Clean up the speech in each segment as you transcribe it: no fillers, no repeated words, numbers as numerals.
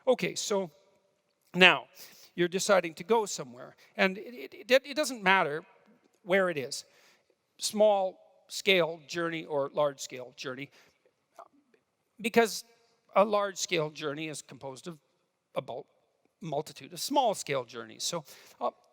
Okay, so now you're deciding to go somewhere. And it doesn't matter where it is. Small scale journey or large scale journey. Because a large scale journey is composed of a multitude of small scale journeys. So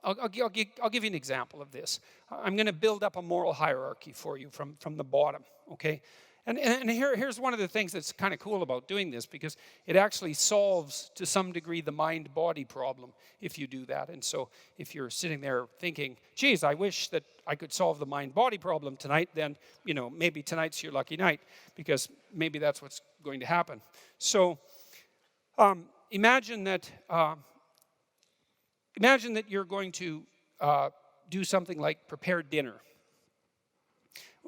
I'll give you an example of this. I'm going to build up a moral hierarchy for you from the bottom, okay? And here's one of the things that's kind of cool about doing this, because it actually solves, to some degree, the mind-body problem if you do that. And so if you're sitting there thinking, geez, I wish that I could solve the mind-body problem tonight, then, maybe tonight's your lucky night, because maybe that's what's going to happen. So imagine that you're going to do something like prepare dinner.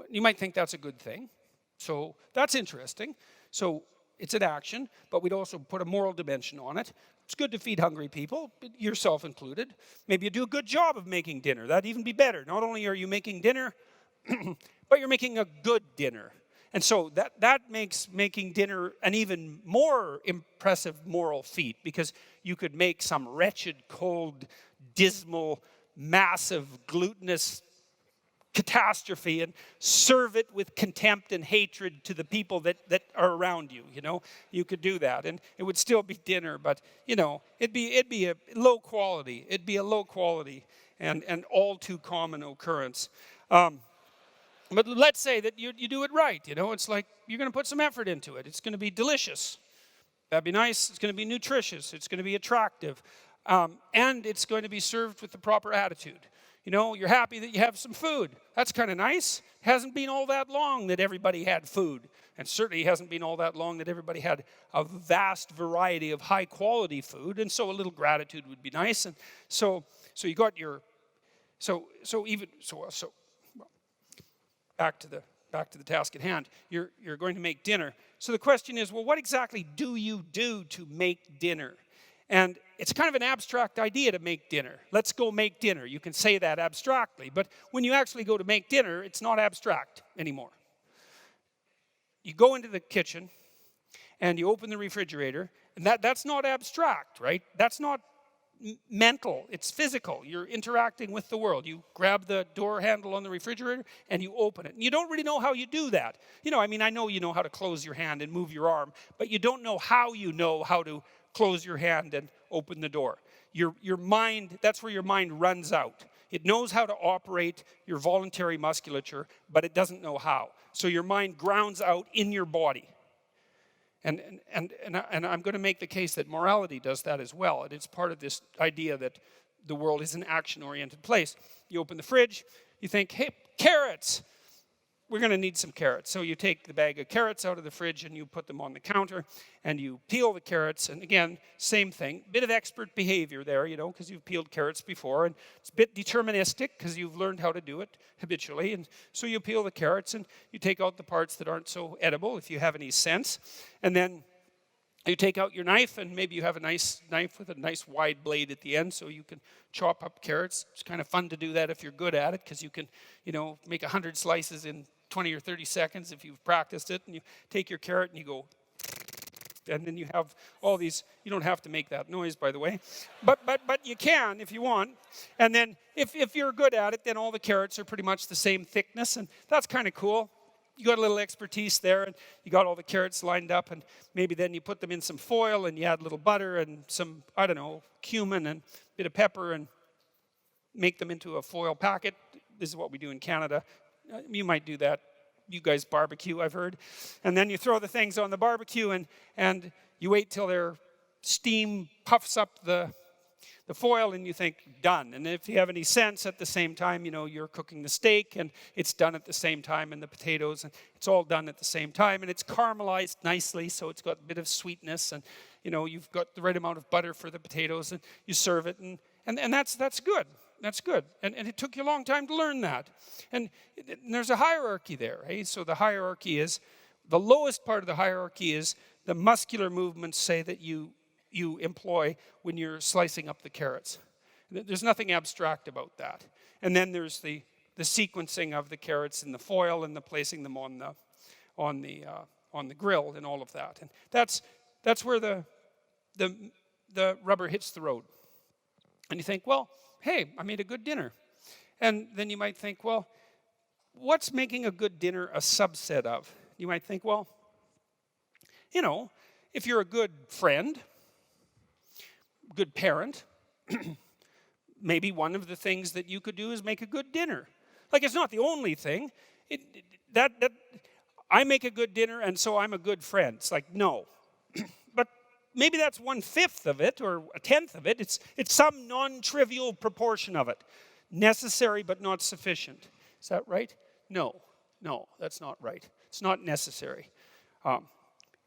You might think that's a good thing. So that's interesting. So it's an action, but we'd also put a moral dimension on it. It's good to feed hungry people, yourself included. Maybe you do a good job of making dinner. That'd even be better. Not only are you making dinner, but you're making a good dinner. And so that makes making dinner an even more impressive moral feat, because you could make some wretched, cold, dismal, massive, glutinous catastrophe and serve it with contempt and hatred to the people that are around you. You could do that, and it would still be dinner, but it'd be a low quality. It'd be a low quality and all too common occurrence. But let's say that you do it right. It's like you're going to put some effort into it. It's going to be delicious. That'd be nice. It's going to be nutritious. It's going to be attractive, and it's going to be served with the proper attitude. You're happy that you have some food. That's kind of nice. It hasn't been all that long that everybody had food. And certainly it hasn't been all that long that everybody had a vast variety of high quality food. And so a little gratitude would be nice. And so you got your, back to the task at hand. You're going to make dinner. So the question is, well, what exactly do you do to make dinner? And it's kind of an abstract idea to make dinner. Let's go make dinner. You can say that abstractly, but when you actually go to make dinner, it's not abstract anymore. You go into the kitchen and you open the refrigerator, and that's not abstract, right? That's not mental, it's physical. You're interacting with the world. You grab the door handle on the refrigerator and you open it. And you don't really know how you do that. I know you know how to close your hand and move your arm, but you don't know how to close your hand and open the door. Your mind, that's where your mind runs out. It knows how to operate your voluntary musculature, but it doesn't know how. So your mind grounds out in your body. And I'm going to make the case that morality does that as well. And it's part of this idea that the world is an action-oriented place. You open the fridge, you think, hey, carrots. We're going to need some carrots. So you take the bag of carrots out of the fridge and you put them on the counter and you peel the carrots. And again, same thing. Bit of expert behavior there, because you've peeled carrots before. And it's a bit deterministic because you've learned how to do it habitually. And so you peel the carrots and you take out the parts that aren't so edible, if you have any sense. And then you take out your knife, and maybe you have a nice knife with a nice wide blade at the end so you can chop up carrots. It's kind of fun to do that if you're good at it, because you can, make 100 slices in 20 or 30 seconds if you've practiced it. And you take your carrot and you go, and then you have all these. You don't have to make that noise, by the way, but you can if you want. And then if you're good at it, then all the carrots are pretty much the same thickness, and that's kind of cool. You got a little expertise there, and you got all the carrots lined up, and maybe then you put them in some foil, and you add a little butter and some, cumin and a bit of pepper, and make them into a foil packet. This is what we do in Canada. You might do that. You guys barbecue, I've heard. And then you throw the things on the barbecue, and you wait till their steam puffs up the foil, and you think, done. And if you have any sense, at the same time, you're cooking the steak, and it's done at the same time, and the potatoes, and it's all done at the same time, and it's caramelized nicely, so it's got a bit of sweetness, and you've got the right amount of butter for the potatoes, and you serve it, and that's good. That's good. And it took you a long time to learn that. And there's a hierarchy there. Hey? So the hierarchy is, the lowest part of the hierarchy is the muscular movements, say, that you employ when you're slicing up the carrots. There's nothing abstract about that. And then there's the sequencing of the carrots in the foil and the placing them on the grill and all of that. And that's where the the rubber hits the road. And you think, well, hey, I made a good dinner. And then you might think, well, what's making a good dinner a subset of? You might think, well, if you're a good friend, good parent, maybe one of the things that you could do is make a good dinner. Like, it's not the only thing. I make a good dinner, and so I'm a good friend. It's like, no. But maybe that's 1/5 of it, or 1/10 of it. It's some non-trivial proportion of it. Necessary, but not sufficient. Is that right? No, that's not right. It's not necessary.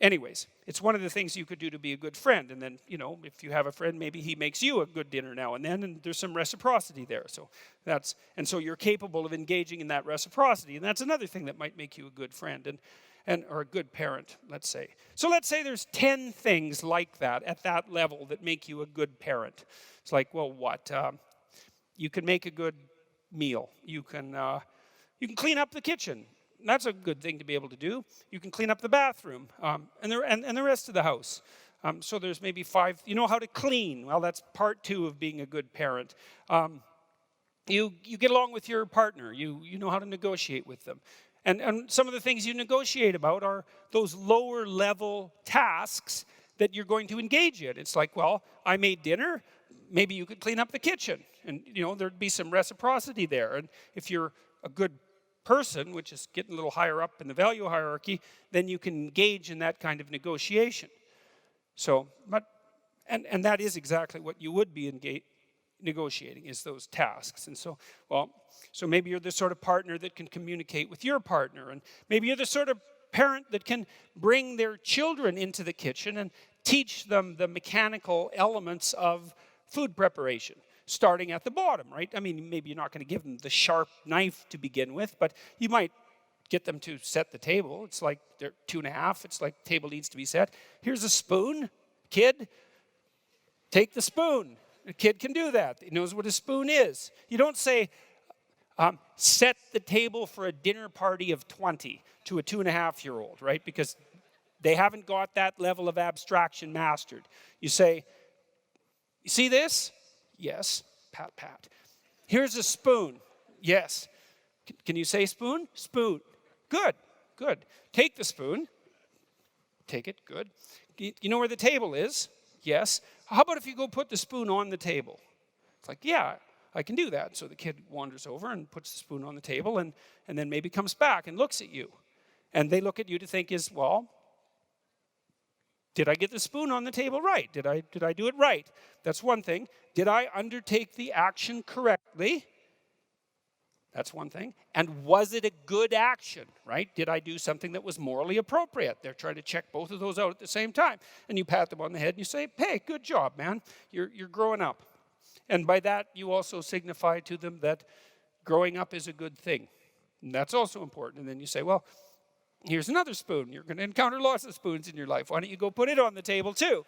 Anyways, it's one of the things you could do to be a good friend. And then, if you have a friend, maybe he makes you a good dinner now and then, and there's some reciprocity there. So you're capable of engaging in that reciprocity. And that's another thing that might make you a good friend or a good parent, let's say. So let's say there's 10 things like that at that level that make you a good parent. It's like, well, what? You can make a good meal. You can clean up the kitchen. That's a good thing to be able to do. You can clean up the bathroom and the rest of the house. So there's maybe 5. You know how to clean. Well, that's part 2 of being a good parent. You get along with your partner. You know how to negotiate with them. And some of the things you negotiate about are those lower level tasks that you're going to engage in. It's like, well, I made dinner. Maybe you could clean up the kitchen. And, there'd be some reciprocity there. And if you're a good person, which is getting a little higher up in the value hierarchy, then you can engage in that kind of negotiation. So, and that is exactly what you would be negotiating, is those tasks. And so maybe you're the sort of partner that can communicate with your partner, and maybe you're the sort of parent that can bring their children into the kitchen and teach them the mechanical elements of food preparation. Starting at the bottom, right? I mean, maybe you're not going to give them the sharp knife to begin with, but you might get them to set the table. It's like they're 2.5. It's like the table needs to be set. Here's a spoon. Kid, take the spoon. A kid can do that. He knows what a spoon is. You don't say, set the table for a dinner party of 20 to a 2.5-year-old, right? Because they haven't got that level of abstraction mastered. You say, you see this? Yes. Pat, pat. Here's a spoon. Yes. Can you say spoon? Spoon. Good. Take the spoon. Take it. Good. You know where the table is? Yes. How about if you go put the spoon on the table? It's like, yeah, I can do that. So the kid wanders over and puts the spoon on the table and then maybe comes back and looks at you. And they look at you to think did I get the spoon on the table right? Did I do it right? That's one thing. Did I undertake the action correctly? That's one thing. And was it a good action, right? Did I do something that was morally appropriate? They're trying to check both of those out at the same time. And you pat them on the head and you say, hey, good job, man. You're growing up. And by that, you also signify to them that growing up is a good thing. And that's also important. And then you say, well, here's another spoon. You're going to encounter lots of spoons in your life. Why don't you go put it on the table too?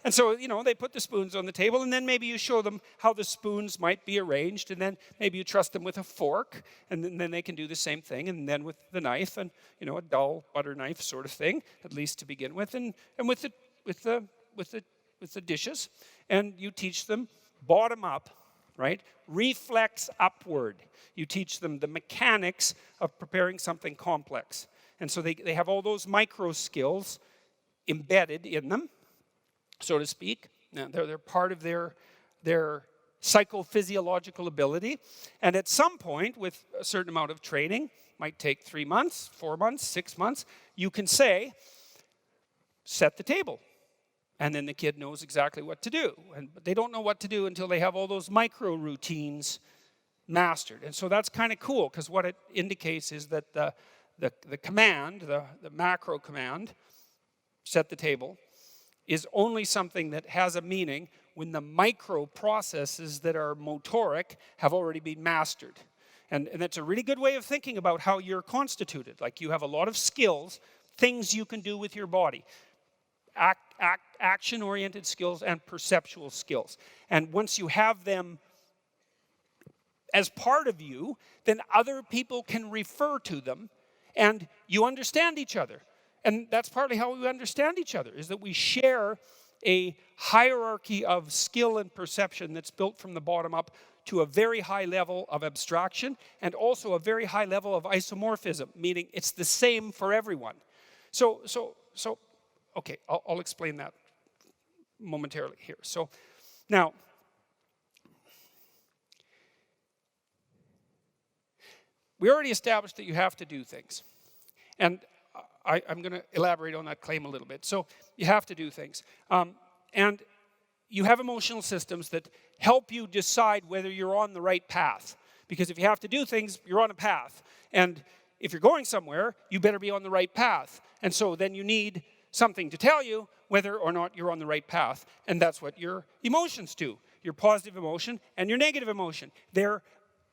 And so, they put the spoons on the table, and then maybe you show them how the spoons might be arranged, and then maybe you trust them with a fork, and then they can do the same thing, and then with the knife, and, a dull butter knife sort of thing, at least to begin with, and with the dishes, and you teach them bottom up, right? Reflex upward. You teach them the mechanics of preparing something complex. And so they have all those micro skills embedded in them, so to speak. Now, they're part of their psychophysiological ability. And at some point, with a certain amount of training, might take 3 months, 4 months, 6 months, you can say, set the table. And then the kid knows exactly what to do. But they don't know what to do until they have all those micro routines mastered. And so that's kind of cool, because what it indicates is that the command, the macro command, set the table, is only something that has a meaning when the micro processes that are motoric have already been mastered. And that's a really good way of thinking about how you're constituted. Like, you have a lot of skills, things you can do with your body. Action-oriented skills and perceptual skills. And once you have them as part of you, then other people can refer to them, and you understand each other. And that's partly how we understand each other, is that we share a hierarchy of skill and perception that's built from the bottom up to a very high level of abstraction and also a very high level of isomorphism, meaning it's the same for everyone. So okay, I'll explain that momentarily here. So now, we already established that you have to do things. And I'm going to elaborate on that claim a little bit. So you have to do things. And you have emotional systems that help you decide whether you're on the right path. Because if you have to do things, you're on a path. And if you're going somewhere, you better be on the right path. And so then you need something to tell you whether or not you're on the right path. And that's what your emotions do. Your positive emotion and your negative emotion. They're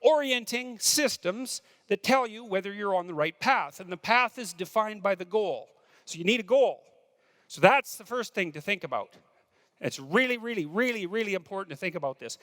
orienting systems that tell you whether you're on the right path. And the path is defined by the goal. So you need a goal. So that's the first thing to think about. It's really, really, really, really important to think about this.